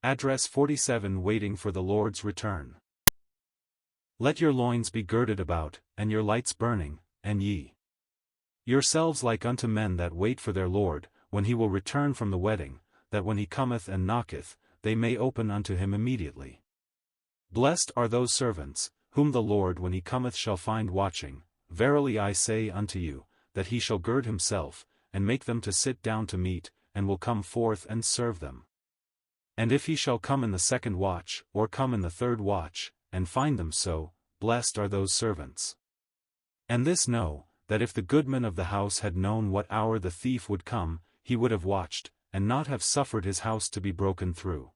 Address 47. Waiting for the Lord's return. Let your loins be girded about, and your lights burning, and ye yourselves like unto men that wait for their Lord, when he will return from the wedding, that when he cometh and knocketh, they may open unto him immediately. Blessed are those servants, whom the Lord when he cometh shall find watching. Verily I say unto you, that he shall gird himself, and make them to sit down to meat, and will come forth and serve them. And if he shall come in the second watch, or come in the third watch, and find them so, blessed are those servants. And this know, that if the goodman of the house had known what hour the thief would come, he would have watched, and not have suffered his house to be broken through.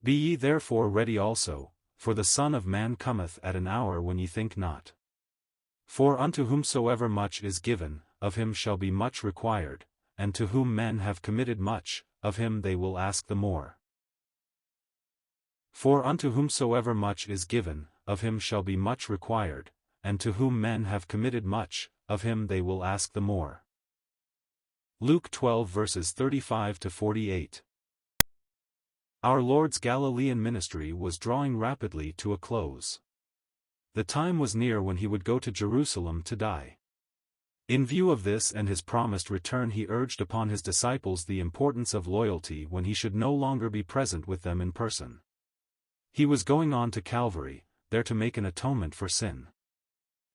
Be ye therefore ready also, for the Son of Man cometh at an hour when ye think not. For unto whomsoever much is given, of him shall be much required, and to whom men have committed much, of him they will ask the more. For unto whomsoever much is given, of him shall be much required, and to whom men have committed much, of him they will ask the more. Luke 12 verses 35 to 48. Our Lord's Galilean ministry was drawing rapidly to a close. The time was near when he would go to Jerusalem to die. In view of this and his promised return, he urged upon his disciples the importance of loyalty when he should no longer be present with them in person. He was going on to Calvary, there to make an atonement for sin.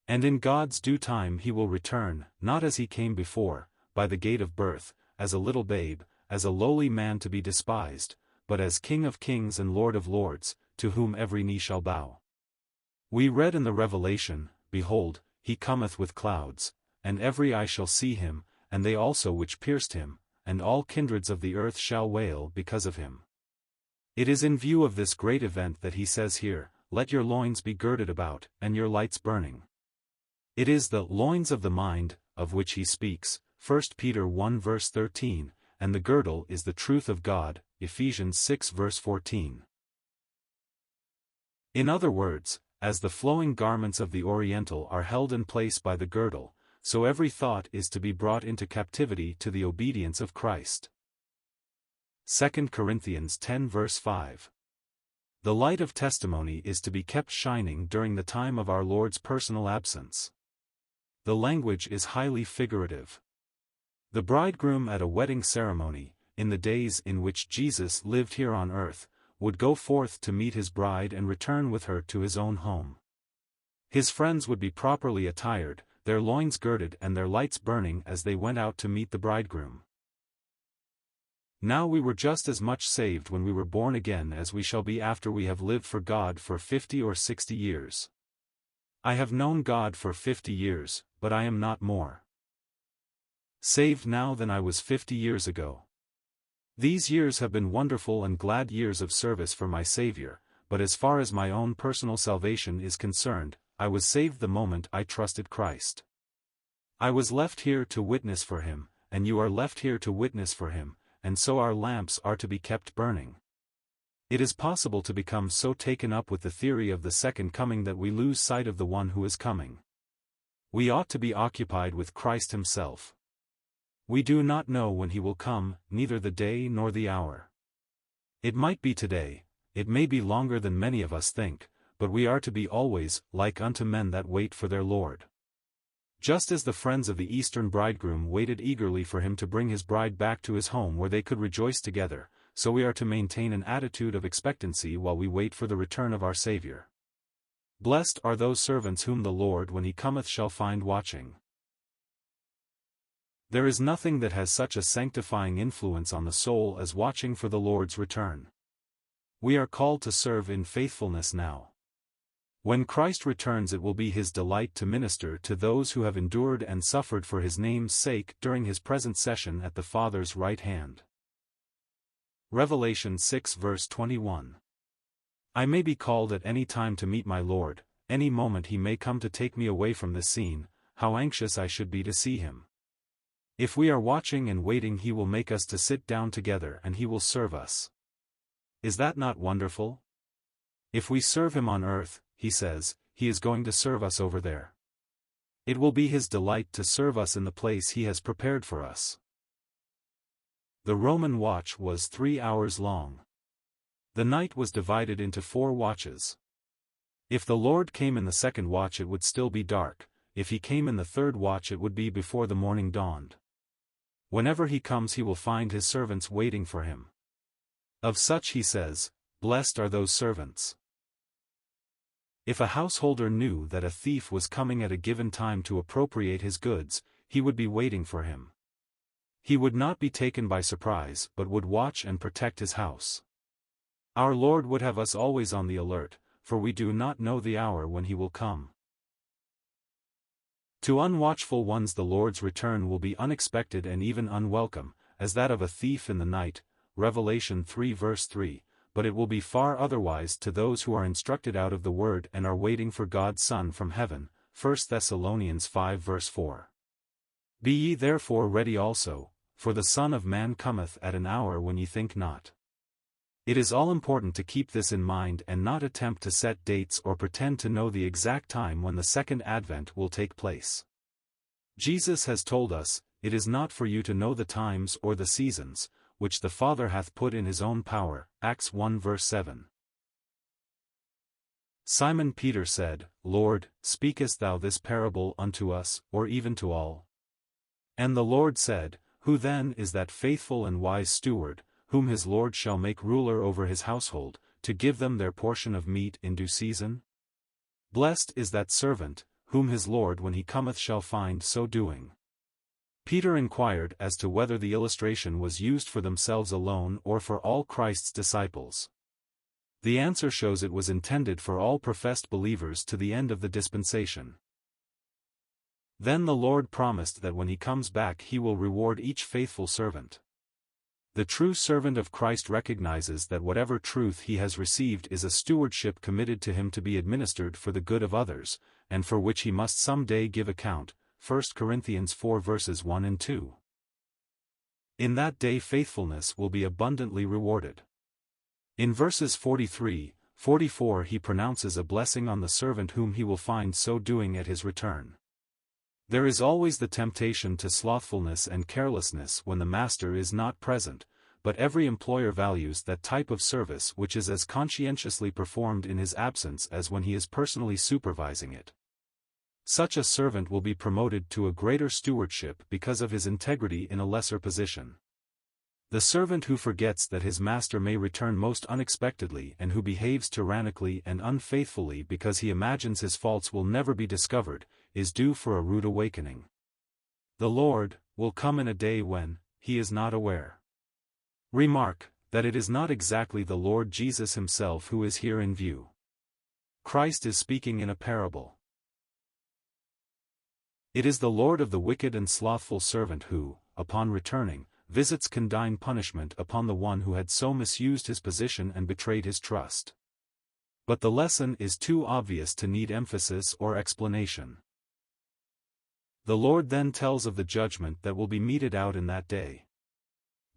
And in God's due time he will return, not as he came before, by the gate of birth, as a little babe, as a lowly man to be despised, but as King of kings and Lord of lords, to whom every knee shall bow. We read in the Revelation, Behold, he cometh with clouds, and every eye shall see him, and they also which pierced him, and all kindreds of the earth shall wail because of him. It is in view of this great event that he says here, Let your loins be girded about, and your lights burning. It is the loins of the mind, of which he speaks, 1 Peter 1 verse 13, and the girdle is the truth of God, Ephesians 6 verse 14. In other words, as the flowing garments of the Oriental are held in place by the girdle, so every thought is to be brought into captivity to the obedience of Christ. 2 Corinthians 10 verse 5. The light of testimony is to be kept shining during the time of our Lord's personal absence. The language is highly figurative. The bridegroom at a wedding ceremony, in the days in which Jesus lived here on earth, would go forth to meet his bride and return with her to his own home. His friends would be properly attired, their loins girded and their lights burning as they went out to meet the bridegroom. Now we were just as much saved when we were born again as we shall be after we have lived for God for 50 or 60 years. I have known God for 50 years, but I am not more saved now than I was 50 years ago. These years have been wonderful and glad years of service for my Savior, but as far as my own personal salvation is concerned, I was saved the moment I trusted Christ. I was left here to witness for him, and you are left here to witness for him, and so our lamps are to be kept burning. It is possible to become so taken up with the theory of the second coming that we lose sight of the one who is coming. We ought to be occupied with Christ himself. We do not know when he will come, neither the day nor the hour. It might be today, it may be longer than many of us think, but we are to be always like unto men that wait for their Lord. Just as the friends of the Eastern bridegroom waited eagerly for him to bring his bride back to his home where they could rejoice together, so we are to maintain an attitude of expectancy while we wait for the return of our Savior. Blessed are those servants whom the Lord when he cometh shall find watching. There is nothing that has such a sanctifying influence on the soul as watching for the Lord's return. We are called to serve in faithfulness now. When Christ returns, it will be his delight to minister to those who have endured and suffered for his name's sake during his present session at the Father's right hand. Revelation 6 verse 21. I may be called at any time to meet my Lord, any moment he may come to take me away from this scene. How anxious I should be to see him. If we are watching and waiting, he will make us to sit down together and he will serve us. Is that not wonderful? If we serve him on earth, he says, he is going to serve us over there. It will be his delight to serve us in the place he has prepared for us. The Roman watch was 3 hours long. The night was divided into 4 watches. If the Lord came in the 2nd watch it would still be dark, if he came in the 3rd watch it would be before the morning dawned. Whenever he comes he will find his servants waiting for him. Of such he says, "Blessed are those servants." If a householder knew that a thief was coming at a given time to appropriate his goods, he would be waiting for him. He would not be taken by surprise but would watch and protect his house. Our Lord would have us always on the alert, for we do not know the hour when he will come. To unwatchful ones the Lord's return will be unexpected and even unwelcome, as that of a thief in the night, Revelation 3 verse 3, but it will be far otherwise to those who are instructed out of the Word and are waiting for God's Son from heaven, 1 Thessalonians 5 verse 4. Be ye therefore ready also, for the Son of Man cometh at an hour when ye think not. It is all important to keep this in mind and not attempt to set dates or pretend to know the exact time when the second advent will take place. Jesus has told us, "It is not for you to know the times or the seasons, which the Father hath put in his own power," Acts 1 verse 7. Simon Peter said, "Lord, speakest thou this parable unto us, or even to all?" And the Lord said, "Who then is that faithful and wise steward, whom his Lord shall make ruler over his household, to give them their portion of meat in due season? Blessed is that servant, whom his Lord when he cometh shall find so doing." Peter inquired as to whether the illustration was used for themselves alone or for all Christ's disciples. The answer shows it was intended for all professed believers to the end of the dispensation. Then the Lord promised that when he comes back he will reward each faithful servant. The true servant of Christ recognizes that whatever truth he has received is a stewardship committed to him to be administered for the good of others, and for which he must some day give account, 1 Corinthians 4 verses 1 and 2. In that day faithfulness will be abundantly rewarded. In verses 43, 44 he pronounces a blessing on the servant whom he will find so doing at his return. There is always the temptation to slothfulness and carelessness when the master is not present, but every employer values that type of service which is as conscientiously performed in his absence as when he is personally supervising it. Such a servant will be promoted to a greater stewardship because of his integrity in a lesser position. The servant who forgets that his master may return most unexpectedly and who behaves tyrannically and unfaithfully because he imagines his faults will never be discovered, is due for a rude awakening. The Lord will come in a day when he is not aware. Remark that it is not exactly the Lord Jesus himself who is here in view. Christ is speaking in a parable. It is the Lord of the wicked and slothful servant who, upon returning, visits condign punishment upon the one who had so misused his position and betrayed his trust. But the lesson is too obvious to need emphasis or explanation. The Lord then tells of the judgment that will be meted out in that day.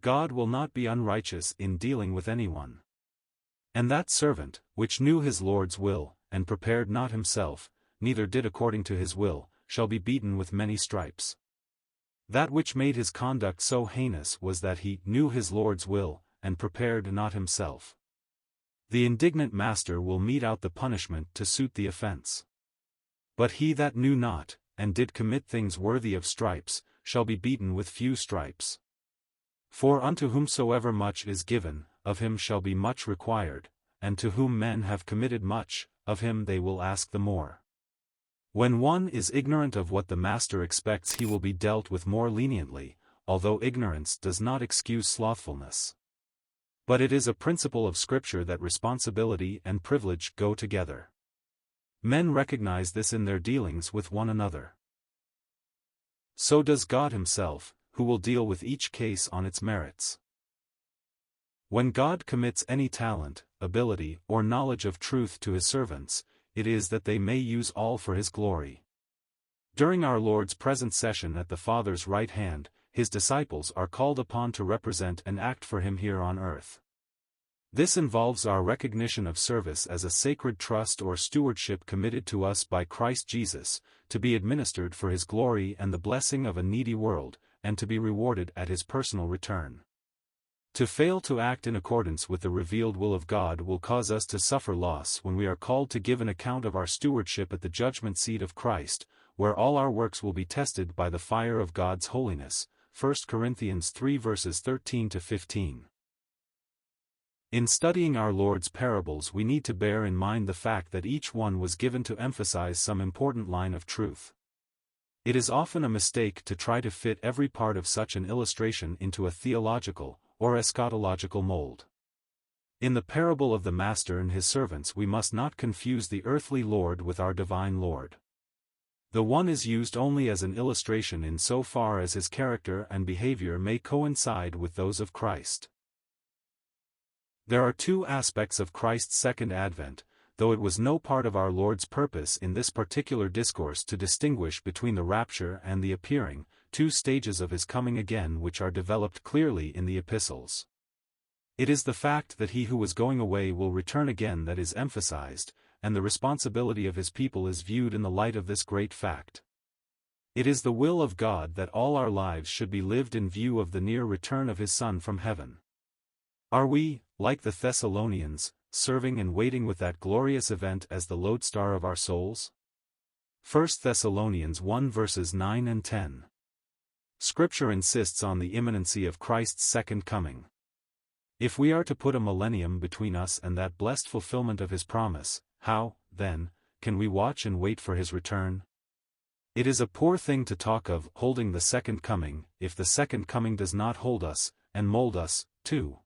God will not be unrighteous in dealing with anyone. And that servant, which knew his Lord's will, and prepared not himself, neither did according to his will, shall be beaten with many stripes. That which made his conduct so heinous was that he knew his Lord's will, and prepared not himself. The indignant master will mete out the punishment to suit the offense. But he that knew not, and did commit things worthy of stripes, shall be beaten with few stripes. For unto whomsoever much is given, of him shall be much required, and to whom men have committed much, of him they will ask the more. When one is ignorant of what the master expects he will be dealt with more leniently, although ignorance does not excuse slothfulness. But it is a principle of Scripture that responsibility and privilege go together. Men recognize this in their dealings with one another. So does God himself, who will deal with each case on its merits. When God commits any talent, ability, or knowledge of truth to his servants, it is that they may use all for his glory. During our Lord's present session at the Father's right hand, his disciples are called upon to represent and act for him here on earth. This involves our recognition of service as a sacred trust or stewardship committed to us by Christ Jesus, to be administered for his glory and the blessing of a needy world, and to be rewarded at his personal return. To fail to act in accordance with the revealed will of God will cause us to suffer loss when we are called to give an account of our stewardship at the judgment seat of Christ, where all our works will be tested by the fire of God's holiness. 1 Corinthians 3 verses 13 to 15. In studying our Lord's parables, we need to bear in mind the fact that each one was given to emphasize some important line of truth. It is often a mistake to try to fit every part of such an illustration into a theological or eschatological mold. In the parable of the master and his servants, we must not confuse the earthly Lord with our divine Lord. The one is used only as an illustration in so far as his character and behavior may coincide with those of Christ. There are two aspects of Christ's second advent, though it was no part of our Lord's purpose in this particular discourse to distinguish between the rapture and the appearing, two stages of his coming again which are developed clearly in the epistles. It is the fact that he who was going away will return again that is emphasized, and the responsibility of his people is viewed in the light of this great fact. It is the will of God that all our lives should be lived in view of the near return of his Son from heaven. Are we, like the Thessalonians, serving and waiting with that glorious event as the lodestar of our souls? 1 Thessalonians 1 verses 9 and 10. Scripture insists on the imminency of Christ's second coming. If we are to put a millennium between us and that blessed fulfillment of his promise, how, then, can we watch and wait for his return? It is a poor thing to talk of holding the second coming, if the second coming does not hold us, and mold us, too.